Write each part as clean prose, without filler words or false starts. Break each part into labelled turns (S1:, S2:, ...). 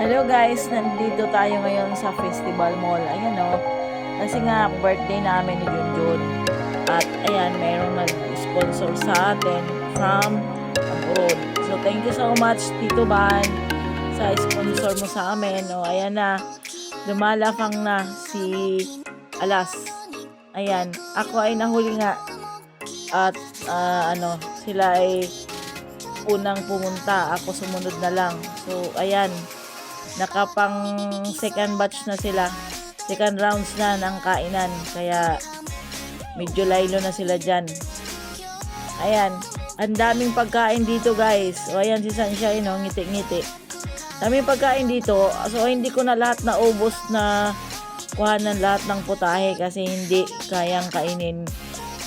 S1: Hello guys, nandito tayo ngayon sa Festival Mall. Ayan o, kasi nga birthday namin ni Junjun. At ayan, mayroong nag-sponsor sa atin from abroad. So thank you so much Tito Ban sa sponsor mo sa amin. O ayan na, lumalapang na si Alas. Ayan, ako ay nahuli nga. At sila ay unang pumunta. Ako sumunod na lang. So ayan, nakapang second batch na sila, second rounds na ng kainan, kaya medyo laylo na sila dyan. Ayan, ang daming pagkain dito guys. O ayan si Sunshine, no? Ngiti-ngiti. Daming pagkain dito. So hindi ko na lahat na ubos na kuhanan lahat ng putahe kasi hindi kayang kainin,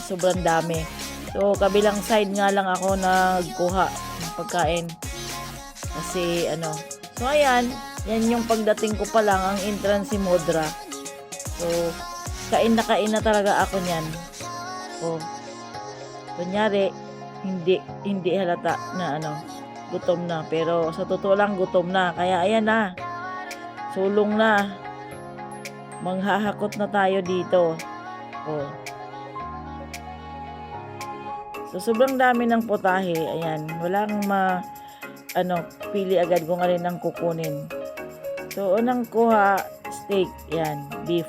S1: sobrang dami. So kabilang side nga lang ako nagkuha ng pagkain kasi so ayan, yan yung pagdating ko pa lang, ang entrance si Modra. So, kain na talaga ako niyan. So, kunyari, hindi halata na gutom na. Pero sa totoo lang, gutom na. Kaya ayan na, sulong na. Manghahakot na tayo dito. Oh. So, sobrang dami ng potahe. Ayan, walang pili agad kung alin ang kukunin. So, unang kuha, steak. Yan, beef.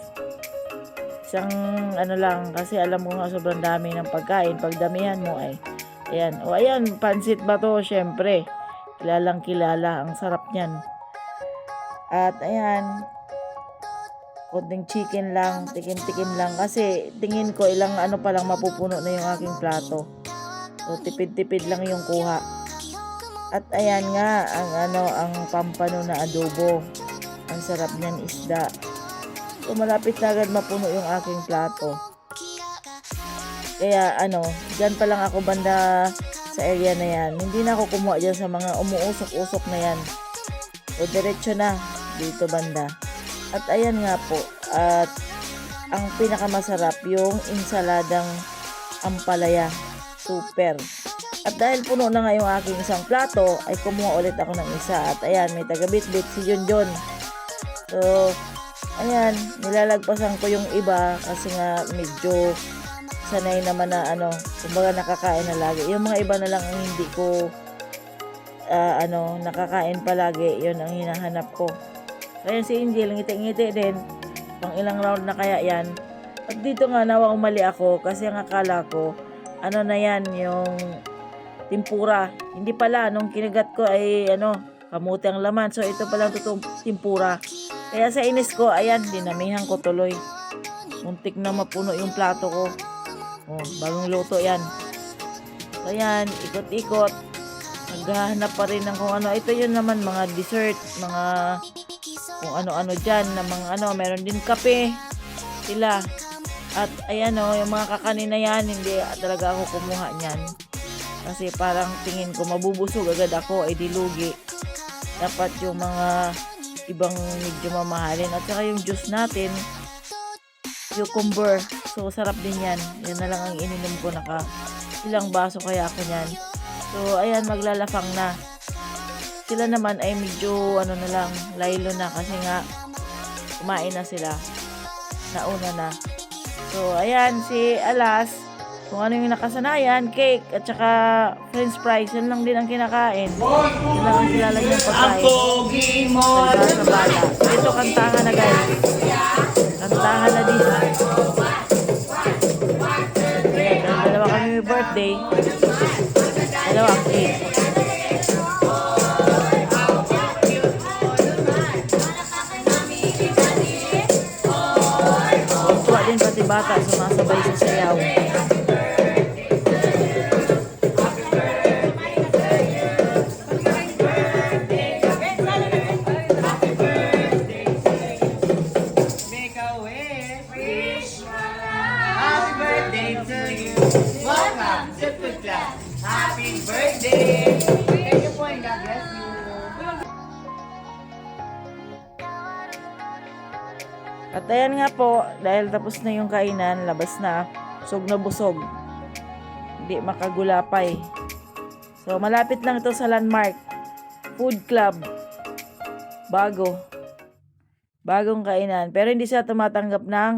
S1: Isang lang, kasi alam mo nga sobrang dami ng pagkain. Pagdamihan mo ay, ayan. O ayan, pansit ba to? Syempre, kilalang kilala. Ang sarap niyan. At ayan, konting chicken lang, tikim-tikim lang. Kasi tingin ko ilang pa lang mapupuno na yung aking plato. So, tipid-tipid lang yung kuha. At ayan nga, ang pampano na adobo. Ang sarap niyan, isda. So, malapit na agad mapuno yung aking plato. Kaya, dyan pa lang ako banda sa area na yan. Hindi na ako kumuha dyan sa mga umuusok-usok na yan. So, diretso na dito banda. At ayan nga po. At ang pinakamasarap, yung insaladang ampalaya. Super. At dahil puno na nga yung aking isang plato, ay kumuha ulit ako ng isa. At ayan, may taga-bit-bit si Junjun. So, ayan, nilalagpasan ko yung iba kasi nga medyo sanay naman na kumbaga nakakain na lagi. Yung mga iba na lang ang hindi ko nakakain palagi, yun ang hinahanap ko. So, ayan si Angel, ngiti-ngiti din. Pang ilang round na kaya yan. At dito nga nawang mali ako kasi ang akala ko, na yan, yung tempura. Hindi pala, nung kinagat ko ay kamuti ang laman. So, ito pala totoong tempura. Kaya sa inis ko, ayan, dinamihan ko tuloy. Muntik na mapuno yung plato ko. Oh, bagong luto yan. So, ayan, ikot-ikot. Naghahanap pa rin ng kung ano. Ito yun naman, mga dessert, mga kung ano-ano dyan, na mga meron din kape sila. At ayan yung mga kakanin na yan, hindi talaga ako kumuha niyan. Kasi parang tingin ko mabubusog agad ako, ay dilugi. Dapat yung mga ibang medyo mamahalin. At saka yung juice natin, cucumber. So, sarap din yan. Yan na lang ang ininom ko. Ilang baso kaya ako yan. So, ayan, maglalafang na. Sila naman ay medyo, na lang, laylo na. Kasi nga, kumain na sila. Nauna na. So, ayan, si Alas, kung ano yung nakasanayan, cake, at saka french fries, yun lang din ang kinakain. Yun lang ang kilala niyang pagkain. Sa bala. So, ito, kantahan na guys. Kantahan na din. Ayan, dalawa kami may birthday. Dalawang cake. Tuwa din pati bata, sumasabay sa sayaw.
S2: Happy birthday! Thank you po and God bless you.
S1: At ayan nga po, dahil tapos na yung kainan, labas na, busog na busog. Hindi makagulapay. So, malapit lang ito sa Landmark Food Club. Bagong kainan. Pero hindi siya tumatanggap ng